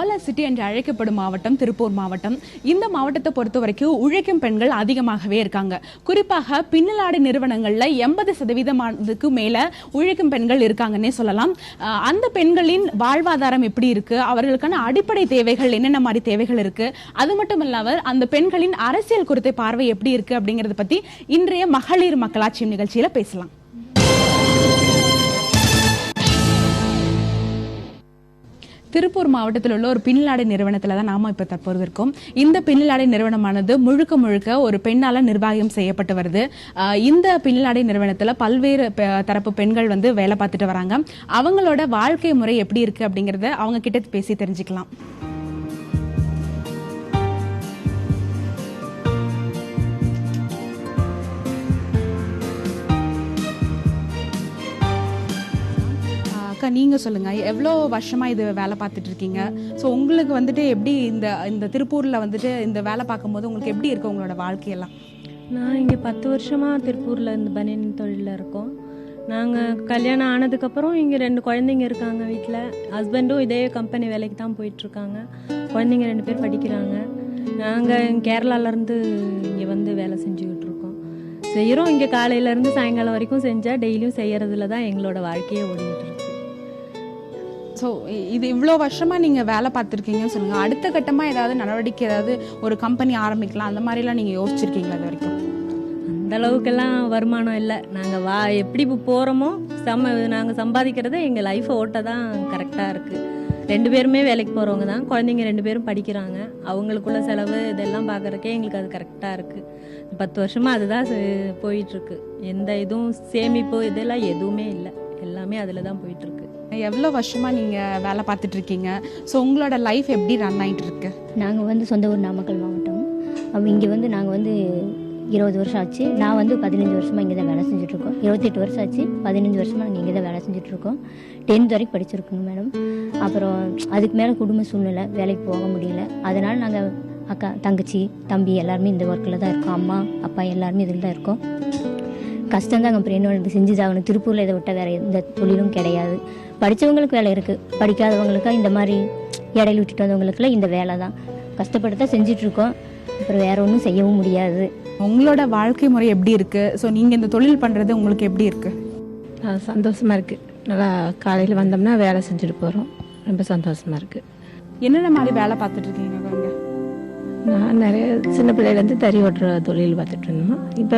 Dollar city என்று அழைக்கப்படும் மாவட்டம் திருப்பூர் மாவட்டம். இந்த மாவட்டத்தை பொறுத்த வரைக்கும் உழைக்கும் பெண்கள் அதிகமாகவே இருக்காங்க. குறிப்பாக பின்னலாடை நிறுவனங்கள்ல 80% மேல உழைக்கும் பெண்கள் இருக்காங்கன்னே சொல்லலாம். அந்த பெண்களின் வாழ்வாதாரம் எப்படி இருக்கு, அவர்களுக்கான அடிப்படை தேவைகள் என்னென்ன மாதிரி தேவைகள் இருக்கு, அது மட்டும் இல்லாமல் அந்த பெண்களின் அரசியல் குறித்த பார்வை எப்படி இருக்கு அப்படிங்கறத பத்தி இன்றைய மகளிர் மக்களாட்சி நிகழ்ச்சியில பேசலாம். திருப்பூர் மாவட்டத்தில் உள்ள ஒரு பின்னலாடை நிறுவனத்தில் தான் நாம இப்ப தற்போது இருக்கோம். இந்த பின்னலாடை நிறுவனமானது முழுக்க முழுக்க ஒரு பெண்ணால நிர்வாகம் செய்யப்பட்டு வருது. இந்த பின்னலாடை நிறுவனத்துல பல்வேறு தரப்பு பெண்கள் வேலை பார்த்துட்டு வராங்க. அவங்களோட வாழ்க்கை முறை எப்படி இருக்கு அப்படிங்கறத அவங்க கிட்ட பேசி தெரிஞ்சுக்கலாம். நீங்க சொல்லுங்க, எவ்வளவு வருஷமா இது வேலை பார்த்துட்டு இருக்கீங்க? ஸோ உங்களுக்கு எப்படி இந்த திருப்பூர்ல இந்த வேலை பார்க்கும்போது உங்களுக்கு எப்படி இருக்கு உங்களோட வாழ்க்கையெல்லாம்? நான் இங்கே 10 வருஷமா திருப்பூர்ல இந்த பனியன் தொழிலில் இருக்கோம். நாங்கள் கல்யாணம் ஆனதுக்கப்புறம் இங்கே 2 குழந்தைங்க இருக்காங்க வீட்டில். ஹஸ்பண்டும் இதே கம்பெனி வேலைக்கு தான் போயிட்டுருக்காங்க. குழந்தைங்க 2 பேர் படிக்கிறாங்க. நாங்கள் கேரளாலேருந்து இங்கே வேலை செஞ்சுக்கிட்டு இருக்கோம். செய்கிறோம். இங்கே காலையிலேருந்து சாயங்காலம் வரைக்கும் செஞ்சால் டெய்லியும் செய்கிறதுல தான் எங்களோட வாழ்க்கையே ஓடிட்டு இருக்கு. ஸோ இது இவ்வளோ வருஷமா நீங்கள் வேலை பார்த்துருக்கீங்கன்னு சொல்லுங்க. அடுத்த கட்டமாக ஏதாவது நடவடிக்கை, ஏதாவது ஒரு கம்பெனி ஆரம்பிக்கலாம், அந்த மாதிரிலாம் நீங்கள் யோசிச்சிருக்கீங்களா இது வரைக்கும்? அந்த அளவுக்கெல்லாம் வருமானம் இல்லை. நாங்கள் எப்படி போகிறோமோ நாங்கள் சம்பாதிக்கிறத எங்கள் லைஃப்பை ஓட்ட தான் கரெக்டாக இருக்குது. 2 பேருமே வேலைக்கு போகிறவங்க தான். குழந்தைங்க 2 பேரும் படிக்கிறாங்க. அவங்களுக்குள்ள செலவு இதெல்லாம் பார்க்குறக்கே எங்களுக்கு அது கரெக்டாக இருக்குது. 10 வருஷமாக அதுதான் போயிட்டுருக்கு. எந்த இதுவும் சேமிப்பு இதெல்லாம் எதுவுமே இல்லை. எல்லாமே அதில் தான் போயிட்டுருக்கு. எவ்வளோ வருஷமா நீங்கள் வேலை பார்த்துட்டு இருக்கீங்க? ஸோ உங்களோட லைஃப் எப்படி ரன் ஆகிட்டு இருக்கு? நாங்கள் சொந்த ஊர் நாமக்கல் மாவட்டம். இங்கே நாங்கள் 20 வருஷம் ஆச்சு. நான் 15 வருஷமாக இங்கே தான் வேலை செஞ்சுட்ருக்கோம். 28 வருஷம் ஆச்சு. 15 வருஷமாக நாங்கள் இங்கே தான் வேலை செஞ்சுட்ருக்கோம். 10th வரைக்கும் படிச்சிருக்கோங்க மேடம். அப்புறம் அதுக்கு மேலே குடும்ப சூழ்நிலை, வேலைக்கு போக முடியல. அதனால் நாங்கள் அக்கா, தங்கச்சி, தம்பி எல்லாருமே இந்த ஒர்க்கில் தான் இருக்கோம். அம்மா அப்பா எல்லாருமே இதில் தான் இருக்கோம். கஷ்டம்தாங்க. அப்புறம் என்ன செஞ்சு ஆகணும். திருப்பூரில் இதை விட்டால் வேறு எந்த தொழிலும் கிடையாது. படித்தவங்களுக்கு வேலை இருக்குது, படிக்காதவங்களுக்கா இந்த மாதிரி இடையில விட்டுட்டு வந்தவங்களுக்குலாம் இந்த வேலை தான். கஷ்டப்பட்டு தான் செஞ்சிட்ருக்கோம். அப்புறம் வேற ஒன்றும் செய்யவும் முடியாது. உங்களோட வாழ்க்கை முறை எப்படி இருக்கு? ஸோ நீங்கள் இந்த தொழில் பண்ணுறது உங்களுக்கு எப்படி இருக்கு? சந்தோஷமாக இருக்குது. நல்லா காலையில் வந்தோம்னா வேலை செஞ்சுட்டு போகிறோம். ரொம்ப சந்தோஷமாக இருக்குது. என்னென்ன மாதிரி வேலை பார்த்துட்டு இருக்கீங்க? நான் நிறைய சின்ன பிள்ளையிலேருந்து தறி ஓட்டுற தொழில் பார்த்துட்டு இருந்தோம். இப்போ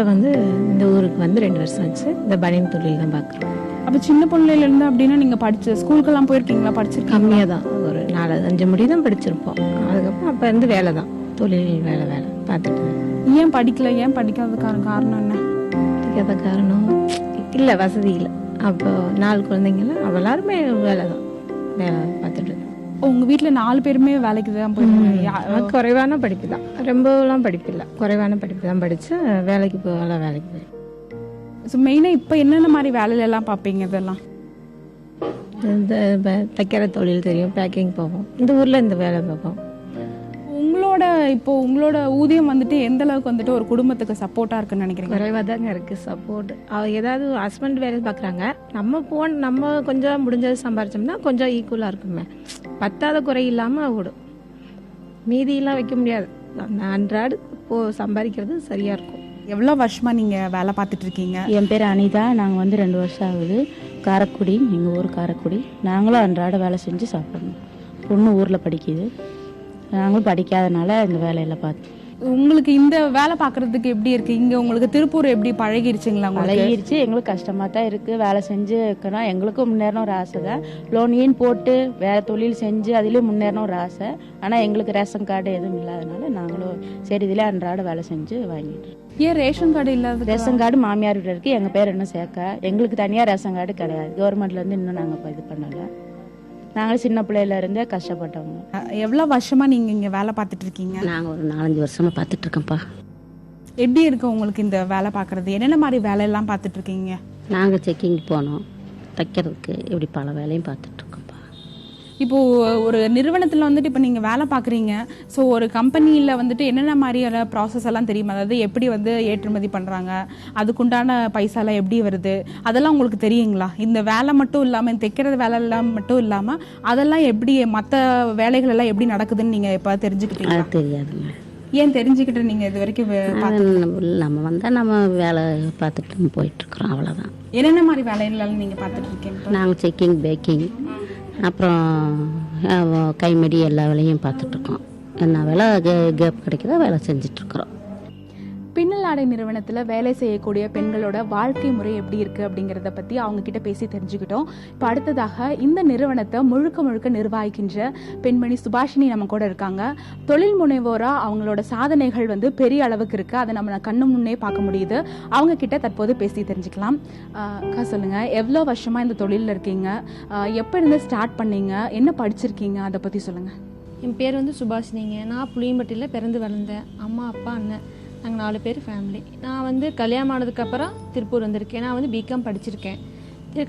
இந்த ஊருக்கு 2 வருஷம் ஆச்சு. இந்த பனியன் தொழில் தான் பார்க்குறோம். அப்போ சின்ன பிள்ளையிலேருந்து அப்படின்னா நீங்கள் ஸ்கூலுக்கெல்லாம் போயிருக்கீங்களா? படிச்சிருக்கீங்க? கம்மியாக தான், ஒரு 4-5 முடி தான் படிச்சிருப்போம். அதுக்கப்புறம் அப்போ வேலை தான், தொழில் வேலை பார்த்துட்டு. ஏன் படிக்கல? ஏன் படிக்காததுக்கான காரணம் என்ன? படிக்காத காரணம் இல்லை, வசதி இல்லை. அப்போ 4 குழந்தைங்களாம் எல்லாருமே வேலை தான், வேலை பார்த்துட்டு. உங்கள் வீட்டில் 4 பேருமே வேலைக்கு தான் போயிருக்காங்க? குறைவான படிப்பு தான், ரொம்பலாம் படிப்பு இல்லை, குறைவான படிப்பு தான் படித்து வேலைக்கு போய். ஸோ மெயினாக இப்போ என்னென்ன மாதிரி வேலையிலலாம் பார்ப்பீங்க? இதெல்லாம் இந்த தைக்கிற தொழில் தெரியும், பேக்கிங் போவோம். இந்த ஊரில் இந்த வேலை பார்ப்போம். உங்களோட ஊதியம் எந்த அளவுக்கு ஒரு குடும்பத்துக்கு சப்போர்ட்டா இருக்குன்னு நினைக்கிறீங்க? குறைவாக தாங்க இருக்குது சப்போர்ட். ஏதாவது ஹஸ்பண்ட் வேலை பார்க்குறாங்க, நம்ம கொஞ்சம் முடிஞ்சது சம்பாரிச்சோம்னா கொஞ்சம் ஈக்குவலாக இருக்குமே. பத்தாத குறை இல்லாமல் ஓடும். மீதியெல்லாம் வைக்க முடியாது. அன்றாடு சம்பாதிக்கிறது சரியாக இருக்கும். எவ்வளோ வருஷமா நீங்கள் வேலை பார்த்துட்டு இருக்கீங்க? என் பேர் அனிதா. நாங்கள் 2 வருஷம் ஆகுது. காரைக்குடி, எங்கள் ஊர் காரைக்குடி. நாங்களும் அன்றாட வேலை செஞ்சு சாப்பிடணும். பொண்ணு ஊரில் படிக்குது. நாங்களும் படிக்காதனால இந்த வேலையில் பார்த்து. உங்களுக்கு இந்த வேலை பார்க்கறதுக்கு எப்படி இருக்கு? இங்கே உங்களுக்கு திருப்பூர் எப்படி பழகிருச்சுங்களா? பழகிருச்சு. எங்களுக்கு கஷ்டமாக தான் இருக்குது. வேலை செஞ்சு இருக்கணும். எங்களுக்கும் முன்னேறணும் ஒரு ஆசை தான். லோன் போட்டு வேறு தொழில் செஞ்சு அதிலையும் முன்னேறணும் ஒரு ஆசை. ஆனால் எங்களுக்கு ரேஷன் கார்டு எதுவும் இல்லாதனால நாங்களும் சரி இதில் அன்றாட வேலை செஞ்சு வாங்கிட்டு. ஏன் ரேஷன் கார்டு இல்லாத? ரேஷன் கார்டு மாமியார் வீட்டில் இருக்குது. எங்கள் பேர் இன்னும் சேர்க்க. எங்களுக்கு தனியாக ரேஷன் கார்டு கிடையாது. கவர்மெண்ட்லேருந்து இன்னும் நாங்கள் இது பண்ணலை. நாங்களும் சின்ன பிள்ளையில இருந்தே கஷ்டப்பட்டவங்க. எவ்வளோ வருஷமா நீங்க இங்க வேலை பார்த்துட்டு இருக்கீங்க? நாங்கள் ஒரு 4-5 வருஷமா பார்த்துட்டு இருக்கோம்ப்பா. எப்படி இருக்கு உங்களுக்கு இந்த வேலை பார்க்கறது? என்னென்ன மாதிரி வேலையெல்லாம் பார்த்துட்டு இருக்கீங்க? நாங்கள் செக்கிங் போனோம், தைக்கிறதுக்கு இப்படி பல வேலையும் பார்த்துட்டு இருக்கோம்ப்பா. இப்போ ஒரு நிறுவனத்தில் வந்துட்டு இப்போ நீங்கள் வேலை பார்க்குறீங்க. ஸோ ஒரு கம்பெனியில் வந்துட்டு என்னென்ன மாதிரியான ப்ராசஸ் எல்லாம் தெரியுமா? அதாவது எப்படி வந்து ஏற்றுமதி பண்ணுறாங்க, அதுக்குண்டான பைசாலாம் எப்படி வருது, அதெல்லாம் உங்களுக்கு தெரியுங்களா? இந்த வேலை மட்டும் இல்லாமல், தைக்கிறது வேலை எல்லாம் மட்டும் இல்லாமல் அதெல்லாம் எப்படி மற்ற வேலைகள் எல்லாம் எப்படி நடக்குதுன்னு நீங்கள் இப்போ தெரிஞ்சுக்கிட்டீங்க? அது தெரியாதுங்க. ஏன் தெரிஞ்சுக்கிட்டு நீங்கள் இது வரைக்கும் நம்ம வந்தால் நம்ம வேலை பார்த்துட்டு போயிட்டுருக்குறோம், அவ்வளோதான். என்னென்ன மாதிரி வேலைகள் நீங்கள் பார்த்துட்டு இருக்கீங்க? நாங்கள் செக்கிங், பேக்கிங், அப்புறம் கைமடி எல்லா வேலையும் பார்த்துட்ருக்கோம். என்ன வேலை கேப் கிடைக்குதோ வேலை செஞ்சிட்ருக்குறோம். பின்னலாடை நிறுவனத்தில் வேலை செய்யக்கூடிய பெண்களோட வாழ்க்கை முறை எப்படி இருக்குது அப்படிங்கிறத பற்றி அவங்க கிட்ட பேசி தெரிஞ்சுக்கிட்டோம். இப்போ அடுத்ததாக இந்த நிறுவனத்தை முழுக்க முழுக்க நிர்வகிக்கின்ற பெண்மணி சுபாஷினி நம்ம கூட இருக்காங்க. தொழில் முனைவோராக அவங்களோட சாதனைகள் வந்து பெரிய அளவுக்கு இருக்குது, அதை நம்ம கண்ணு முன்னே பார்க்க முடியுது. அவங்க கிட்ட தற்போது பேசி தெரிஞ்சுக்கலாம். அக்கா சொல்லுங்கள், எவ்வளோ வருஷமாக இந்த தொழிலில் இருக்கீங்க, எப்போ இருந்து ஸ்டார்ட் பண்ணீங்க, என்ன படிச்சிருக்கீங்க, அதை பற்றி சொல்லுங்கள். என் பேர் வந்து சுபாஷினிங்க. நான் புளியம்பட்டியில் பிறந்து வளர்ந்தேன். அம்மா அப்பா அண்ணன் நாங்கள் 4 பேர் ஃபேமிலி. நான் வந்து கல்யாணம் ஆனதுக்கப்புறம் திருப்பூர் வந்திருக்கேன். நான் வந்து பிகாம் படிச்சிருக்கேன்.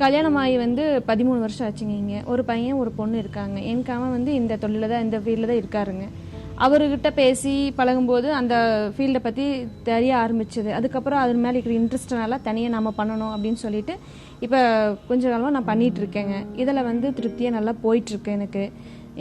கல்யாணம் ஆகி வந்து 13 வருஷம் ஆச்சுங்க. இங்கே ஒரு பையன் ஒரு பொண்ணு இருக்காங்க. எனக்கு அவன் வந்து இந்த தொழிலில் தான், இந்த ஃபீல்டில் தான் இருக்காருங்க. அவர்கிட்ட பேசி பழகும்போது அந்த ஃபீல்டை பற்றி தெரிய ஆரம்பிச்சது. அதுக்கப்புறம் அது மேலே இருக்கிற இன்ட்ரெஸ்ட்னால தனியாக நம்ம பண்ணணும் அப்படின்னு சொல்லிட்டு இப்போ கொஞ்ச காலமாக நான் பண்ணிகிட்ருக்கேங்க. இதில் வந்து திருப்தியாக நல்லா போயிட்டுருக்கு. எனக்கு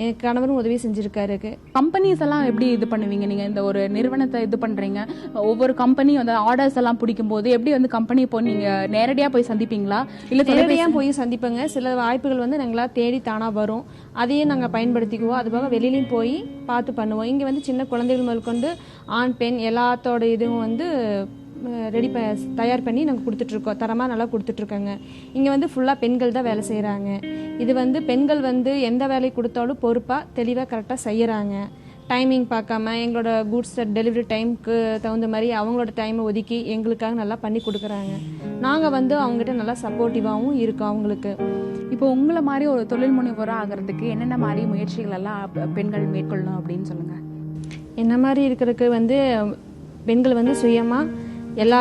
என் கணவரும் உதவி செஞ்சுருக்காரு. கம்பெனிஸ் எல்லாம் எப்படி இது பண்ணுவீங்க? நீங்கள் இந்த ஒரு நிறுவனத்தை இது பண்ணுறீங்க, ஒவ்வொரு கம்பெனி வந்து ஆர்டர்ஸ் எல்லாம் பிடிக்கும் போது எப்படி வந்து கம்பெனி போய் நீங்கள் நேரடியாக போய் சந்திப்பீங்களா, இல்லை நேரடியாக போய் சந்திப்பேங்க. சில வாய்ப்புகள் வந்து நாங்களா தேடி தானாக வரும், அதையும் நாங்கள் பயன்படுத்திக்குவோம். அது போக வெளியிலையும் போய் பார்த்து பண்ணுவோம். இங்கே வந்து சின்ன குழந்தைகள் முதல் கொண்டு ஆண் பெண் எல்லாத்தோட இதுவும் வந்து தயார் பண்ணி நாங்கள் கொடுத்துட்ருக்கோம். தரமாக நல்லா கொடுத்துட்ருக்கோங்க. இங்கே வந்து ஃபுல்லாக பெண்கள் தான் வேலை செய்கிறாங்க. இது வந்து பெண்கள் வந்து எந்த வேலை கொடுத்தாலும் பொறுப்பாக தெளிவாக கரெக்டாக செய்கிறாங்க. டைமிங் பார்க்காம எங்களோட கூட்ஸ் டெலிவரி டைமுக்கு தகுந்த மாதிரி அவங்களோட டைமை ஒதுக்கி எங்களுக்காக நல்லா பண்ணி கொடுக்குறாங்க. நாங்கள் வந்து அவங்ககிட்ட நல்லா சப்போர்ட்டிவாகவும் இருக்கோம் அவங்களுக்கு. இப்போ உங்களை மாதிரி ஒரு தொழில் முனைவோராக ஆகிறதுக்கு என்னென்ன மாதிரி முயற்சிகள் எல்லாம் பெண்கள் மேற்கொள்ளணும் அப்படின்னு சொல்லுங்கள். என்ன மாதிரி இருக்கிறதுக்கு வந்து பெண்கள் வந்து சுயமாக எல்லா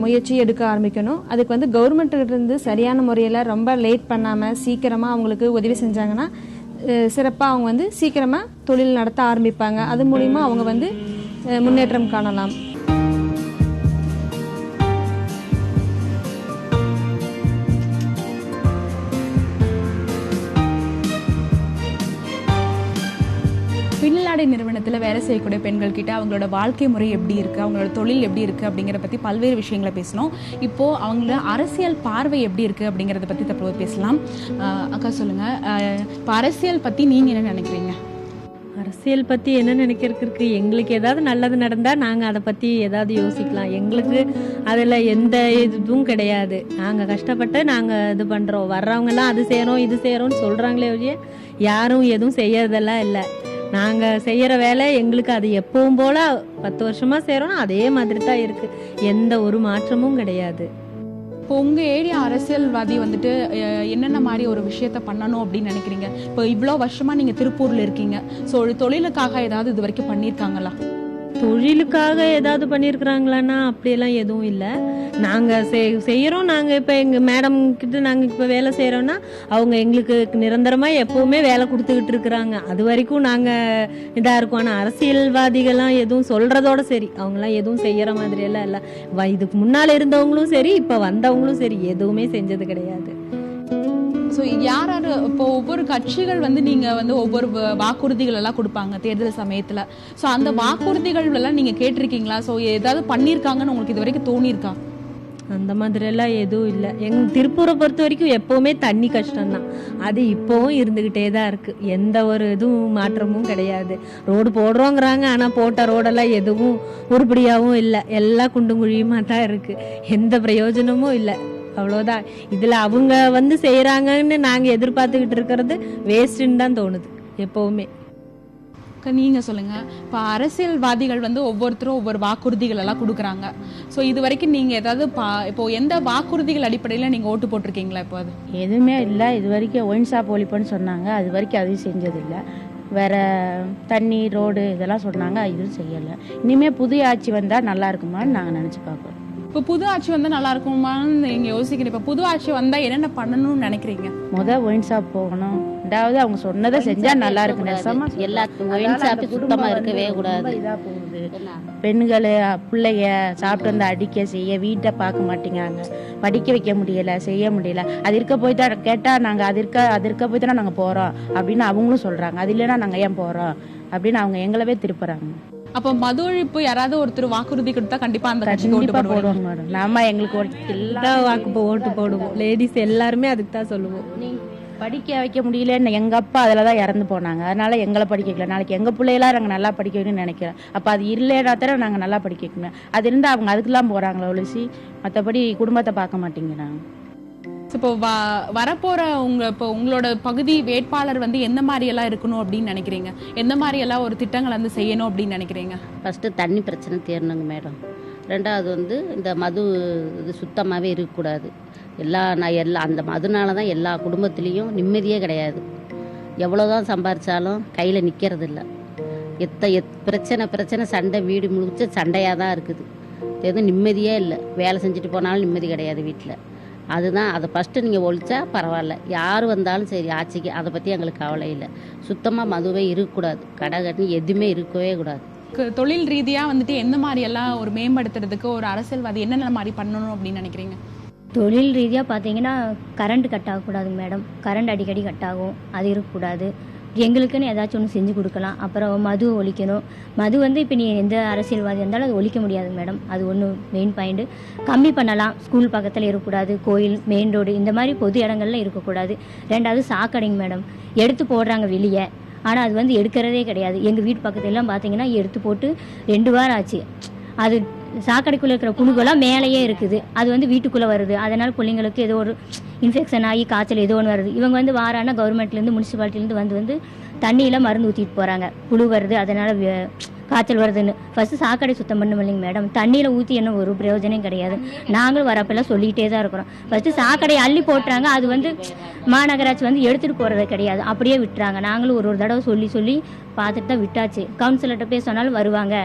முயற்சியும் எடுக்க ஆரம்பிக்கணும். அதுக்கு வந்து கவர்மெண்ட்டிலிருந்து சரியான முறையில் ரொம்ப லேட் பண்ணாமல் சீக்கிரமாக அவங்களுக்கு உதவி செஞ்சாங்கன்னா சிறப்பாக அவங்க வந்து சீக்கிரமாக தொழில் நடத்த ஆரம்பிப்பாங்க. அது மூலிமா அவங்க வந்து முன்னேற்றம் காணலாம். பின்னலாடை நிறுவனத்தில் வேலை செய்யக்கூடிய பெண்கள் கிட்ட அவங்களோட வாழ்க்கை முறை எப்படி இருக்குது, அவங்களோட தொழில் எப்படி இருக்குது அப்படிங்கிறத பற்றி பல்வேறு விஷயங்களை பேசணும். இப்போது அவங்களோட அரசியல் பார்வை எப்படி இருக்குது அப்படிங்கிறத பற்றி தற்போது பேசலாம். அக்கா சொல்லுங்கள், இப்போ அரசியல் பற்றி நீங்கள் என்ன நினைக்கிறீங்க? அரசியல் பற்றி என்ன நினைக்கிறதுக்கு, எங்களுக்கு ஏதாவது நல்லது நடந்தால் நாங்கள் அதை பற்றி ஏதாவது யோசிக்கலாம். எங்களுக்கு அதில் எந்த இதுவும் கிடையாது. நாங்கள் கஷ்டப்பட்டு நாங்கள் இது பண்ணுறோம். வர்றவங்கெல்லாம் அது செய்கிறோம் இது செய்கிறோன்னு சொல்கிறாங்களே ஒழிய யாரும் எதுவும் செய்யறதெல்லாம் இல்லை. நாங்கள் செய்கிற வேலை எங்களுக்கு அது எப்பவும் போல் 10 வருஷமாக செய்கிறோன்னா அதே மாதிரி தான் இருக்குது. எந்த ஒரு மாற்றமும் கிடையாது. இப்போ உங்கள் ஏரியா அரசியல்வாதி வந்துட்டு என்னென்ன மாதிரி ஒரு விஷயத்த பண்ணணும் அப்படின்னு நினைக்கிறீங்க? இப்போ இவ்வளோ வருஷமாக நீங்கள் திருப்பூரில் இருக்கீங்க. ஸோ ஒரு தொழிலுக்காக ஏதாவது இது வரைக்கும் பண்ணியிருக்காங்களா? தொழிலுக்காக ஏதாவது பண்ணியிருக்கிறாங்களான்னா அப்படியெல்லாம் எதுவும் இல்லை. நாங்கள் செய்கிறோம். நாங்கள் இப்போ எங்கள் மேடம் கிட்ட நாங்கள் இப்போ வேலை செய்கிறோன்னா அவங்க எங்களுக்கு நிரந்தரமாக எப்போவுமே வேலை கொடுத்துக்கிட்டு இருக்கிறாங்க. அது வரைக்கும் நாங்கள் இதாக இருக்கோம். ஆனால் அரசியல்வாதிகள்லாம் எதுவும் சொல்கிறதோட சரி, அவங்களாம் எதுவும் செய்கிற மாதிரியெல்லாம் இல்லை. இதுக்கு முன்னால் இருந்தவங்களும் சரி, இப்போ வந்தவங்களும் சரி, எதுவுமே செஞ்சது கிடையாது. ஸோ யார் இப்போ ஒவ்வொரு கட்சிகள் வந்து நீங்கள் வந்து ஒவ்வொரு வாக்குறுதிகள் எல்லாம் கொடுப்பாங்க தேர்தல் சமயத்தில். ஸோ அந்த வாக்குறுதிகள் எல்லாம் நீங்கள் கேட்டிருக்கீங்களா? ஸோ ஏதாவது பண்ணியிருக்காங்கன்னு உங்களுக்கு இது வரைக்கும் தோணியிருக்கா? அந்த மாதிரியெல்லாம் எதுவும் இல்லை. திருப்பூரை பொறுத்த வரைக்கும் எப்போவுமே தண்ணி கஷ்டம்தான். அது இப்போவும் இருந்துக்கிட்டே தான் இருக்குது. எந்த ஒரு இதுவும் மாற்றமும் கிடையாது. ரோடு போடுறோங்கிறாங்க, ஆனால் போட்ட ரோடெல்லாம் எதுவும் உருப்படியாகவும் இல்லை. எல்லாம் குண்டும் குழியுமா தான் இருக்குது. எந்த பிரயோஜனமும் இல்லை. அவ்வளோதான். இதில் அவங்க வந்து செய்கிறாங்கன்னு நாங்கள் எதிர்பார்த்துக்கிட்டு இருக்கிறது வேஸ்ட்டுன்னு தான் தோணுது எப்போவுமே. நீங்கள் சொல்லுங்கள், இப்போ அரசியல்வாதிகள் வந்து ஒவ்வொருத்தரும் ஒவ்வொரு வாக்குறுதிகள் எல்லாம் கொடுக்குறாங்க. ஸோ இது வரைக்கும் நீங்கள் ஏதாவது இப்போ எந்த வாக்குறுதிகள் அடிப்படையில் நீங்கள் ஓட்டு போட்டிருக்கீங்களா? இப்போ அது எதுவுமே இல்லை. இது வரைக்கும் ஒயின் ஷாப் ஒழிப்புன்னு சொன்னாங்க, அது வரைக்கும் அதையும் செஞ்சதில்லை. வேறு தண்ணி ரோடு இதெல்லாம் சொன்னாங்க, இதுவும் செய்யலை. இனிமேல் புதிய ஆட்சி வந்தால் நல்லா இருக்குமான்னு நாங்கள் நினச்சி பார்க்குறோம். இப்போ புது ஆட்சி வந்தா நல்லா இருக்குமான்னு நீங்க யோசிக்கிறீங்க. இப்போ புது ஆட்சி வந்தா என்னென்ன பண்ணணும்னு நினைக்கிறீங்க? ஒயின் ஷாப் போகணும். ரெண்டாவது அவங்க சொன்னதை செஞ்சா நல்லா இருக்கு. எல்லாத்துக்கும் ஒயின் ஷாப் சுத்தமா இருக்கவே கூடாது. இதா போகுது. பெண்கள் பிள்ளைய சாப்பிட்டு வந்து அடிக்க செய்ய வீட்டை பார்க்க மாட்டேங்கிறாங்க. படிக்க வைக்க முடியல, செய்ய முடியல. அது இருக்க போய் தான் கேட்டா நாங்க அது இருக்க போய் தானே நாங்க போறோம் அப்படின்னு அவங்களும் சொல்றாங்க. அது இல்லைன்னா நாங்க ஏன் போறோம் அப்படின்னு அவங்க எங்களவே திருப்புறாங்க. அப்ப மது ஒழிப்பு யாராவது ஒருத்தர் வாக்குறுதி கொடுத்தா கண்டிப்பா அந்த கட்சிக்கு ஓட்டு கண்டிப்பா போடுவாங்க. போடுவாங்க மேடம். நாம எங்களுக்கு எல்லா ஓட்டு போடுவோம். லேடிஸ் எல்லாருமே அதுக்கு தான் சொல்லுவோம். படிக்க வைக்க முடியலன்னு எங்க அப்பா அதுலதான் இறந்து போனாங்க. அதனால எங்களை படிக்க வைக்கல. நாளைக்கு எங்க பிள்ளையெல்லாம் நாங்க நல்லா படிக்க வைக்கணும்னு நினைக்கிறேன். அப்ப அது இல்லைன்னா தர நாங்க நல்லா படிக்க வைக்கணும். அது இருந்தா அவங்க அதுக்கெல்லாம் போறாங்களா ஒழிச்சு மற்றபடி குடும்பத்தை பார்க்க மாட்டேங்கிறாங்க. இப்போ வரப்போற உங்களோட பகுதி வேட்பாளர் வந்து எந்த மாதிரி எல்லாம் இருக்கணும் அப்படின்னு நினைக்கிறீங்க? எந்த மாதிரி எல்லாம் ஒரு திட்டங்கள் வந்து செய்யணும் அப்படின்னு நினைக்கிறீங்க? ஃபர்ஸ்ட் தண்ணி பிரச்சனை தீரணுங்க மேடம். ரெண்டாவது வந்து இந்த மது இது சுத்தமாகவே இருக்கக்கூடாது. அந்த மதுனால தான் எல்லா குடும்பத்துலேயும் நிம்மதியே கிடையாது. எவ்வளோதான் சம்பாரிச்சாலும் கையில் நிற்கிறது இல்லை. பிரச்சனை சண்டை, வீடு முழுக்க சண்டையாக தான் இருக்குது. எதுவும் நிம்மதியே இல்லை. வேலை செஞ்சுட்டு போனாலும் நிம்மதி கிடையாது வீட்டில். அதுதான் அதை ஃபஸ்ட்டு நீங்கள் ஒழிச்சா பரவாயில்ல. யார் வந்தாலும் சரி ஆட்சிக்கு அதை பற்றி எங்களுக்கு கவலை இல்லை. சுத்தமாக மதுவே இருக்கக்கூடாது. கடை கட்டி எதுவுமே இருக்கவே கூடாது. தொழில் ரீதியா வந்துட்டு எந்த மாதிரி எல்லாம் ஒரு மேம்படுத்துறதுக்கு ஒரு அரசியல்வாதி என்னென்ன மாதிரி பண்ணணும் அப்படின்னு நினைக்கிறீங்க? தொழில் ரீதியாக பார்த்தீங்கன்னா கரண்ட் கட் ஆகக்கூடாதுங்க மேடம். கரண்ட் அடிக்கடி கட் ஆகும், அது இருக்கக்கூடாது. எங்களுக்குன்னு ஏதாச்சும் ஒன்று செஞ்சு கொடுக்கலாம். அப்புறம் மது ஒழிக்கணும். மது வந்து இப்போ நீ எந்த அரசியல்வாதி இருந்தாலும் அது ஒழிக்க முடியாதுங்க மேடம். அது ஒன்று மெயின் பாயிண்ட்டு. கம்மி பண்ணலாம். ஸ்கூல் பக்கத்தில் இருக்கக்கூடாது, கோயில், மெயின் ரோடு இந்த மாதிரி பொது இடங்கள்ல இருக்கக்கூடாது. ரெண்டாவது சாக்கடைங்க மேடம். எடுத்து போடுறாங்க வெளியே, ஆனால் அது வந்து எடுக்கிறதே கிடையாது. எங்கள் வீட்டு பக்கத்துலலாம் பார்த்தீங்கன்னா எடுத்து போட்டு 2 வாரம் ஆச்சு. அது சாக்கடைக்குள்ளே இருக்கிற புழுகெல்லாம் மேலேயே இருக்குது. அது வந்து வீட்டுக்குள்ளே வருது. அதனால் பிள்ளைங்களுக்கு ஏதோ ஒரு இன்ஃபெக்ஷன் ஆகி காய்ச்சல் ஏதோ ஒன்று வருது. இவங்க வந்து வாரானா கவர்மெண்ட்லேருந்து முனிசிபாலிட்டிலேருந்து வந்து தண்ணியில் மருந்து ஊற்றிட்டு போகிறாங்க. புழு வருது, அதனால் காய்ச்சல் வருதுன்னு. ஃபஸ்ட்டு சாக்கடை சுத்தம் பண்ணணும் இல்லைங்க மேடம். தண்ணியில் ஊற்றி என்ன ஒரு பிரயோஜனம் கிடையாது. நாங்களும் வரப்பெல்லாம் சொல்லிகிட்டே தான் இருக்கிறோம். ஃபஸ்ட்டு சாக்கடையை அள்ளி போட்டுறாங்க. அது வந்து மாநகராட்சி வந்து எடுத்துகிட்டு போகிறது கிடையாது, அப்படியே விட்டுறாங்க. நாங்களும் ஒரு தடவை சொல்லி பார்த்துட்டு தான் விட்டாச்சு. கவுன்சிலர்கிட்ட போய் சொன்னாலும் வருவாங்க,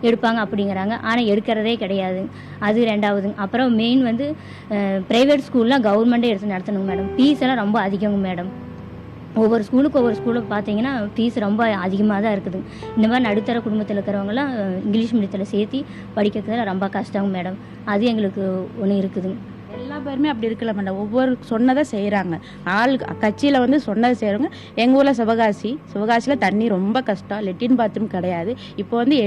எடுப்பாங்க அப்படிங்கிறாங்க. ஆனால் எடுக்கிறதே கிடையாது. அது ரெண்டாவது. அப்புறம் மெயின் வந்து ப்ரைவேட் ஸ்கூல்லாம் கவர்மெண்ட்டே எடுத்து நடத்தணுங்க மேடம். ஃபீஸ் எல்லாம் ரொம்ப அதிகங்க மேடம். ஒவ்வொரு ஸ்கூலுக்கு பார்த்தீங்கன்னா ஃபீஸ் ரொம்ப அதிகமாக தான் இருக்குது. இந்த மாதிரி நடுத்தர குடும்பத்தில் இருக்கிறவங்களாம் இங்கிலீஷ் மீடியத்தில் சேர்த்து படிக்கிறதுல ரொம்ப கஷ்டம் மேடம். அது எங்களுக்கு ஒன்று இருக்குதுங்க. எல்லா பேருமே அப்படி இருக்கல மேடம். ஒவ்வொரு சொன்னதை செய்கிறாங்க. கட்சியில் வந்து சொன்னதை செய்கிறவங்க. எங்கள் ஊரில் சிவகாசியில் தண்ணி ரொம்ப கஷ்டம். லெட்டின் பாத்ரூம் கிடையாது. இப்போ வந்து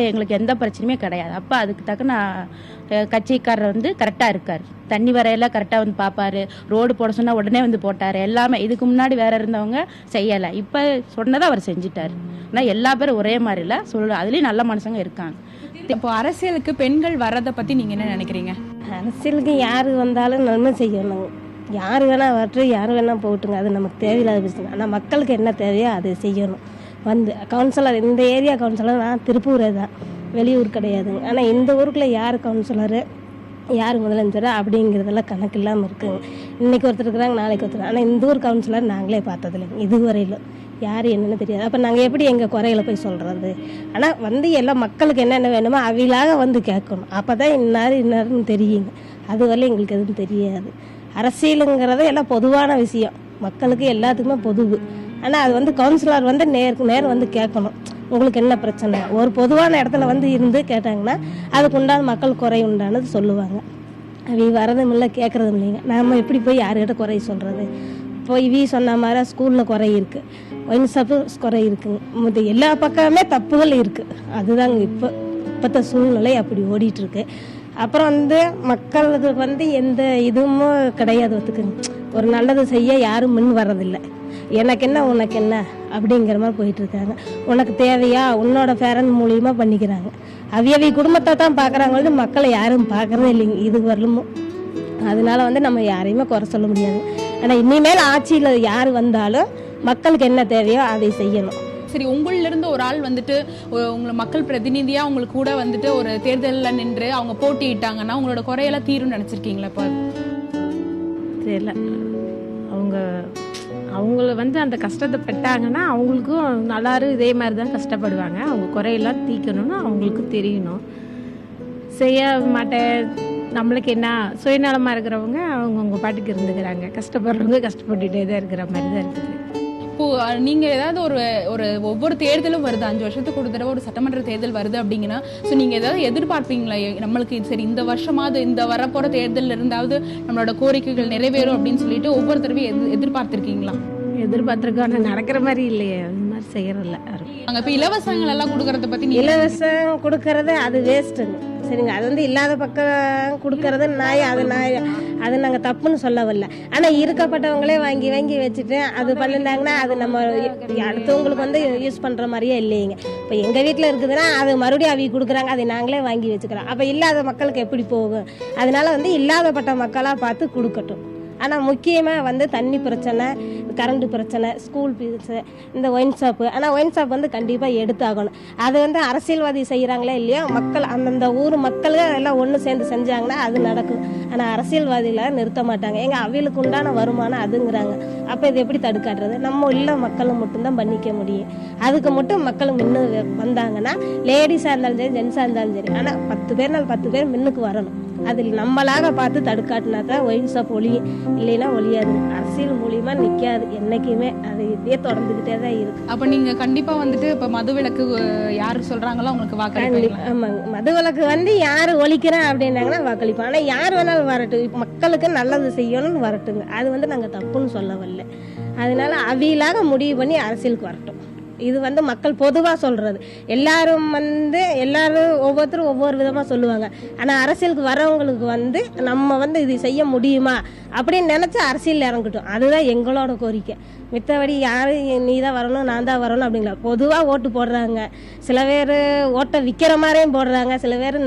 எங்களுக்கு எந்த பிரச்சனையுமே கிடையாது. அப்போ அதுக்கு தக்க கட்சிக்காரர் வந்து கரெக்டாக இருக்கார். தண்ணி வரையெல்லாம் கரெக்டாக வந்து பார்ப்பாரு. ரோடு போட சொன்னால் உடனே வந்து போட்டார். எல்லாமே இதுக்கு முன்னாடி வேற இருந்தவங்க செய்யலை. இப்போ சொன்னதை அவர் செஞ்சுட்டார். ஆனால் எல்லா பேரும் ஒரே மாதிரி இல்லை அதுலேயும் நல்ல மனுஷங்க இருக்காங்க. இப்போ அரசியலுக்கு பெண்கள் வர்றதை பற்றி நீங்கள் என்ன நினைக்கிறீங்க? அரசியலுக்கு யார் வந்தாலும் நன்மை செய்யணும். யார் வேணால் வரட்டும், யார் வேணால் போட்டுங்க, அது நமக்கு தேவையில்லாத பிரச்சனை. ஆனால் மக்களுக்கு என்ன தேவையோ அதை செய்யணும். வந்து கவுன்சிலர், இந்த ஏரியா கவுன்சிலர் நான் திருப்பூரே தான், வெளியூர் கிடையாதுங்க. ஆனால் இந்த ஊருக்குள்ளே யார் கவுன்சிலரு, யார் முதலமைச்சர் அப்படிங்கிறதெல்லாம் கணக்கு இல்லாமல் இருக்குங்க. இன்றைக்கி ஒருத்தர் இருக்கிறாங்க, நாளைக்கு ஒருத்தர். ஆனால் இந்த ஊர் கவுன்சிலர் நாங்களே பார்த்ததில்லைங்க இதுவரையிலும். யார் என்னென்னு தெரியாது. அப்போ நாங்கள் எப்படி எங்கள் குறைகளை போய் சொல்கிறது? ஆனால் வந்து எல்லாம் மக்களுக்கு என்னென்ன வேணுமோ அவையிலாக வந்து கேட்கணும். அப்போ தான் இன்னாருன்னு தெரியுங்க. அது வரல எங்களுக்கு எதுவும் தெரியாது. அரசியலுங்கிறது எல்லாம் பொதுவான விஷயம், மக்களுக்கு எல்லாத்துக்குமே பொதுவு. ஆனால் அது வந்து கவுன்சிலர் வந்து நேருக்கு நேரம் வந்து கேட்கணும். உங்களுக்கு என்ன பிரச்சனை? ஒரு பொதுவான இடத்துல வந்து இருந்து கேட்டாங்கன்னா அதுக்கு உண்டான மக்கள் குறை உண்டானது சொல்லுவாங்க. அவங்க வரதும் இல்லை, கேட்குறதும் இல்லைங்க. நம்ம எப்படி போய் யாருக்கிட்ட குறை சொல்கிறது? இப்போ இவி சொன்ன மாதிரி ஸ்கூலில் குறை இருக்குது, ஒயின் ஷாப்பு குறை இருக்குங்க. எல்லா பக்கமே தப்புகள் இருக்குது. அதுதாங்க இப்போத்த சூழ்நிலை அப்படி ஓடிட்டுருக்கு. அப்புறம் வந்து மக்களுக்கு வந்து எந்த இதுவும் கிடையாது. ஒத்துக்குங்க, ஒரு நல்லது செய்ய யாரும் முன் வர்றதில்லை. எனக்கு என்ன உனக்கு என்ன அப்படிங்கிற மாதிரி போயிட்டுருக்காங்க. உனக்கு தேவையா உன்னோட பேரன் மூலியமாக பண்ணிக்கிறாங்க. அவியவி குடும்பத்தை தான் பார்க்குறாங்க, மக்களை யாரும் பார்க்குறதே இல்லைங்க இது வரலும். அதனால வந்து நம்ம யாரையுமே குறை சொல்ல முடியாது. ஆனால் இனிமேல் ஆட்சியில் யார் வந்தாலும் மக்களுக்கு என்ன தேவையோ அதை செய்யணும். சரி, உங்களிலிருந்து ஒரு ஆள் வந்துட்டு உங்களை மக்கள் பிரதிநிதியா உங்களுக்கு கூட வந்துட்டு ஒரு தேர்தலில் நின்று அவங்க போட்டியிட்டாங்கன்னா உங்களோட குறையெல்லாம் தீரும்னு நினைச்சிருக்கீங்களா? இப்போ தெரியல, அவங்கள வந்து அந்த கஷ்டத்தை பட்டாங்கன்னா அவங்களுக்கும் நல்லாரும் இதே மாதிரி தான் கஷ்டப்படுவாங்க. அவங்க குறையெல்லாம் தீர்க்கணும்னு அவங்களுக்கு தெரியணும். செய்ய மாட்டேன் நம்மளுக்கு என்ன சுயநலமாக இருக்கிறவங்க அவங்கவுங்க பாட்டுக்கு இருந்துக்கிறாங்க, கஷ்டப்படுறவங்க கஷ்டப்பட்டுட்டே தான் இருக்கிற மாதிரி தான் இருக்குது. இப்போ நீங்க ஏதாவது ஒரு ஒரு ஒவ்வொரு தேர்தலும் வருது, 5 வருஷத்துக்கு ஒரு தடவை ஒரு சட்டமன்ற தேர்தல் வருது அப்படிங்கன்னா, ஸோ நீங்க ஏதாவது எதிர்பார்ப்பீங்களா? நம்மளுக்கு சரி இந்த வருஷமாவது இந்த வரப்போற தேர்தல் இருந்தாவது நம்மளோட கோரிக்கைகள் நிறைவேறும் அப்படின்னு சொல்லிட்டு ஒவ்வொரு தடவையும் எதிர்பார்த்திருக்கீங்களா? எதிர்பார்த்துருக்கோம், ஆனால் நடக்கிற மாதிரி இல்லையே, அது மாதிரி செய்யறதில்ல. அங்க இப்ப இலவசங்கள் எல்லாம் கொடுக்கறத பத்தி நீங்க இலவசம் கொடுக்கறது அது வேஸ்ட்டுங்க. சரிங்க, அது வந்து இல்லாத பக்கம் கொடுக்கறது அது நாங்கள் தப்புன்னு சொல்ல வரல. ஆனால் இருக்கப்பட்டவங்களே வாங்கி வாங்கி வச்சுட்டு அது பண்ணிட்டாங்கன்னா அது நம்ம அடுத்தவங்களுக்கு வந்து யூஸ் பண்ணுற மாதிரியே இல்லைங்க. இப்போ எங்கள் வீட்டில் இருக்குதுன்னா அது மறுபடியும் அவங்க கொடுக்குறாங்க, அதை நாங்களே வாங்கி வச்சுக்கிறோம். அப்போ இல்லாத மக்களுக்கு எப்படி போகும்? அதனால வந்து இல்லாதப்பட்ட மக்களாக பார்த்து கொடுக்கட்டும். ஆனால் முக்கியமாக வந்து தண்ணி பிரச்சனை, கரண்ட் பிரச்சனை, ஸ்கூல் ஃபீஸு, இந்த ஒயின் ஷாப்பு. ஆனால் ஒயின் ஷாப் வந்து கண்டிப்பாக எடுத்தாகணும். அது வந்து அரசியல்வாதி செய்கிறாங்களே இல்லையா, மக்கள் அந்தந்த ஊர் மக்களும் எல்லாம் ஒன்று சேர்ந்து செஞ்சாங்கன்னா அது நடக்கும். ஆனால் அரசியல்வாதிகளை நிறுத்த மாட்டாங்க. எங்கள் அவைகளுக்கு உண்டான வருமானம் அதுங்கிறாங்க. அப்போ இது எப்படி தடுக்காட்டுறது? நம்ம உள்ள மக்களும் மட்டும்தான் பண்ணிக்க முடியும். அதுக்கு மட்டும் மக்கள் முன்னு வந்தாங்கன்னா, லேடிஸாக இருந்தாலும் சரி ஜென்ஸாக இருந்தாலும் சரி, ஆனால் 10 பேர்னால் 10 பேர் முன்னுக்கு வரணும். அதில் நம்மளாக பார்த்து தடுக்காட்டினா தான் ஒயின் ஷாப் ஒழியும், இல்லைன்னா ஒழியாது. அரசியல் மூலியமா நிற்காது என்னைக்குமே, அது இதே தொடர்ந்துக்கிட்டே தான் இருக்கு. அப்ப நீங்க கண்டிப்பா வந்துட்டு இப்ப மதுவிலக்கு யாரு சொல்றாங்களோ அவங்களுக்கு வாக்களிப்பீங்க? ஆமாங்க, மதுவிலக்கு வந்து யாரு ஒழிக்கிறேன் அப்படின்னாங்கன்னா வாக்களிப்போம். ஆனால் யார் வேணாலும் வரட்டும், இப்போ மக்களுக்கு நல்லது செய்யணும்னு வரட்டுங்க. அது வந்து நாங்கள் தப்புன்னு சொல்ல வரல. அதனால அவியலாக முடிவு பண்ணி அரசியலுக்கு வரட்டும். இது வந்து மக்கள் பொதுவாக சொல்கிறது. எல்லாரும் ஒவ்வொருத்தரும் ஒவ்வொரு விதமாக சொல்லுவாங்க. ஆனால் அரசியலுக்கு வரவங்களுக்கு வந்து நம்ம வந்து இது செய்ய முடியுமா அப்படின்னு நினச்சி அரசியல் இறங்கட்டும். அதுதான் எங்களோட கோரிக்கை. மித்தபடி யார் நீ தான் வரணும் நான் தான் வரணும் அப்படிங்களா, பொதுவாக ஓட்டு போடுறாங்க. சில பேர் ஓட்டை விற்கிற மாதிரியும் போடுறாங்க, சில பேர்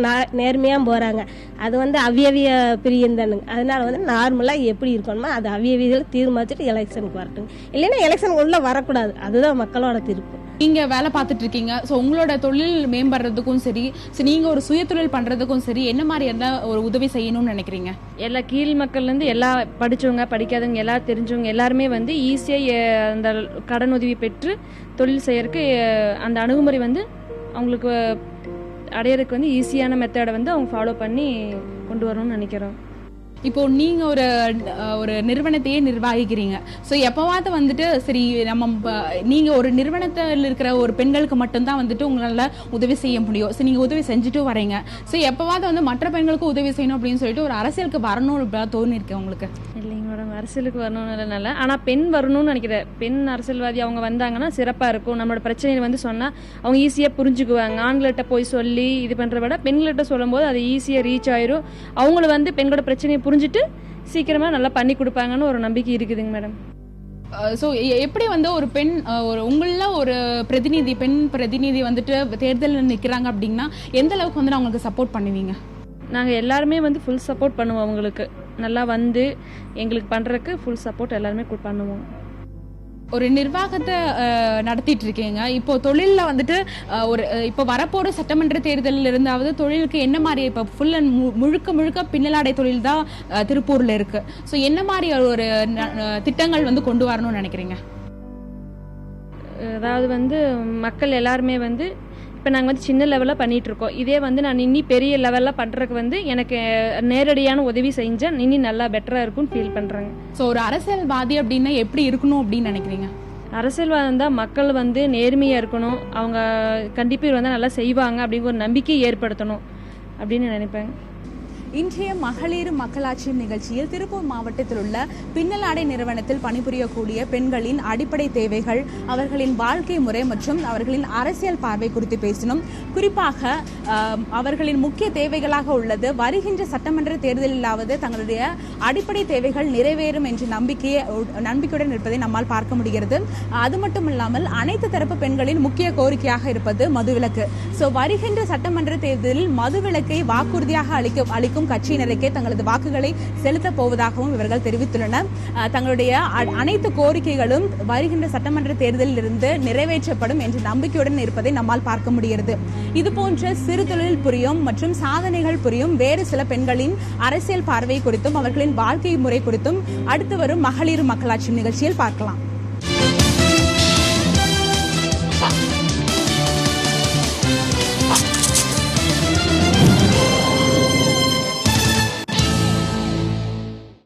நேர்மையாக போகிறாங்க. அது வந்து அவியவிய பிரியந்தானுங்க. அதனால வந்து நார்மலாக எப்படி இருக்கணுமோ அது அவியவியில் தீர்மானிச்சுட்டு எலெக்ஷனுக்கு வரட்டுங்க. இல்லைன்னா எலெக்ஷனுக்கு உள்ளே வரக்கூடாது. அதுதான் மக்களோட தீர்ப்பு. நீங்க வேலை பார்த்துட்டு இருக்கீங்க, ஸோ உங்களோட தொழில் மேம்படுறதுக்கும் சரி, நீங்க ஒரு சுய தொழில் பண்றதுக்கும் சரி, என்ன மாதிரி எல்லாம் ஒரு உதவி செய்யணும்னு நினைக்கிறீங்க? எல்லா கீழ் மக்கள்லேருந்து எல்லா படித்தவங்க படிக்காதவங்க எல்லாரும் தெரிஞ்சவங்க எல்லாருமே வந்து ஈஸியாக அந்த கடன் உதவி பெற்று தொழில் செய்யறதுக்கு அந்த அணுகுமுறை வந்து அவங்களுக்கு அடையிறதுக்கு வந்து ஈஸியான மெத்தடை வந்து அவங்க ஃபாலோ பண்ணி கொண்டு வரணும்னு நினைக்கிறோம். இப்போ நீங்க ஒரு நிறுவனத்தையே நிர்வகிக்கிறீங்க. ஸோ எப்பவாவது வந்துட்டு சரி நீங்க ஒரு நிறுவனத்தில் இருக்கிற ஒரு பெண்களுக்கு மட்டும்தான் வந்துட்டு உங்களால உதவி செய்ய முடியும். ஸோ நீங்க உதவி செஞ்சுட்டு வரீங்க. ஸோ எப்பவாவது வந்து மற்ற பெண்களுக்கும் உதவி செய்யணும் அப்படின்னு சொல்லிட்டு ஒரு அரசியலுக்கு வரணும்னு தோணி இருக்கு உங்களுக்கு? இல்லைங்க மேடம், அரசியலுக்கு வரணும்னால ஆனால் பெண் வரணும்னு நினைக்கிறேன். பெண் அரசியல்வாதி அவங்க வந்தாங்கன்னா சிறப்பாக இருக்கும். நம்மளோட பிரச்சனையை வந்து சொன்னால் அவங்க ஈஸியாக புரிஞ்சுக்குவாங்க. ஆண்கள்கிட்ட போய் சொல்லி இது பண்ணுறத விட பெண்கள்கிட்ட சொல்லும் போது அது ஈஸியாக ரீச் ஆயிரும். அவங்கள வந்து பெண்களோட பிரச்சனையை புரிஞ்சுட்டு சீக்கிரமா நல்லா பண்ணி கொடுப்பாங்கன்னு ஒரு நம்பிக்கை இருக்குதுங்க மேடம். ஸோ எப்படி வந்து ஒரு பெண் உங்கள ஒரு பெண் பிரதிநிதி வந்துட்டு தேர்தலில் நிற்கிறாங்க அப்படின்னா எந்த அளவுக்கு வந்து அவங்களுக்கு சப்போர்ட் பண்ணுவீங்க? நாங்கள் எல்லாருமே வந்து ஃபுல் சப்போர்ட் பண்ணுவோம். அவங்களுக்கு நல்லா வந்து எங்களுக்கு பண்ணுறதுக்கு ஃபுல் சப்போர்ட் எல்லாருமே பண்ணுவோம். ஒரு நிர்வாகத்தை நடத்திட்டு இருக்கீங்க. இப்போ தொழிலில் வந்துட்டு இப்போ வரப்போற சட்டமன்ற தேர்தலில் இருந்தாவது தொழிலுக்கு என்ன மாதிரி இப்போ ஃபுல் அண்ட் முழுக்க பின்னலாடை தொழில் தான் திருப்பூர்ல இருக்கு. ஸோ என்ன மாதிரி ஒரு திட்டங்கள் வந்து கொண்டு வரணும்னு நினைக்கிறீங்க? அதாவது வந்து மக்கள் எல்லாருமே வந்து இப்போ நாங்கள் வந்து சின்ன லெவலில் பண்ணிகிட்ருக்கோம். இதே வந்து நான் இன்னி பெரிய லெவலில் பண்ணுறதுக்கு வந்து எனக்கு நேரடியான உதவி செஞ்சால் இன்னி நல்லா பெட்டராக இருக்கும்னு ஃபீல் பண்ணுறாங்க. ஸோ ஒரு அரசியல்வாதி அப்படின்னா எப்படி இருக்கணும் அப்படின்னு நினைக்கிறீங்க? அரசியல்வாதம் தான் மக்கள் வந்து நேர்மையாக இருக்கணும். அவங்க கண்டிப்பாக வந்து நல்லா செய்வாங்க அப்படிங்கிற ஒரு நம்பிக்கை ஏற்படுத்தணும் அப்படின்னு நினைப்பேங்க. இன்றைய மகளிர் மக்களாட்சி நிகழ்ச்சியில் திருப்பூர் மாவட்டத்தில் உள்ள பின்னலாடை நிறுவனத்தில் பணிபுரியக்கூடிய பெண்களின் அடிப்படை தேவைகள், அவர்களின் வாழ்க்கை முறை மற்றும் அவர்களின் அரசியல் பார்வை குறித்து பேசினோம். குறிப்பாக அவர்களின் முக்கிய தேவைகளாக உள்ளது வருகின்ற சட்டமன்ற தேர்தலிலாவது தங்களுடைய அடிப்படை தேவைகள் நிறைவேறும் என்ற நம்பிக்கையுடன் இருப்பதை நம்மால் பார்க்க முடிகிறது. அது மட்டும் இல்லாமல் அனைத்து தரப்பு பெண்களின் முக்கிய கோரிக்கையாக இருப்பது மதுவிலக்கு. ஸோ வருகின்ற சட்டமன்ற தேர்தலில் மதுவிலக்கை வாக்குறுதியாக அளிக்கும் கட்சியினருக்கே தங்களது வாக்குகளை செலுத்த போவதாகவும் இவர்கள் தெரிவித்துள்ளனர். தங்களுடைய அனைத்து கோரிக்கைகளும் வருகின்ற சட்டமன்ற தேர்தலில் இருந்து நிறைவேற்றப்படும் என்ற நம்பிக்கையுடன் இருப்பதை நம்மால் பார்க்க முடிகிறது. இதுபோன்ற சிறு தொழில் புரியும் மற்றும் சாதனைகள் புரியும் வேறு சில பெண்களின் அரசியல் பார்வை குறித்தும் அவர்களின் வாழ்க்கை முறை குறித்தும் அடுத்து வரும் மகளிர் மக்களாட்சி நிகழ்ச்சியில் பார்க்கலாம்.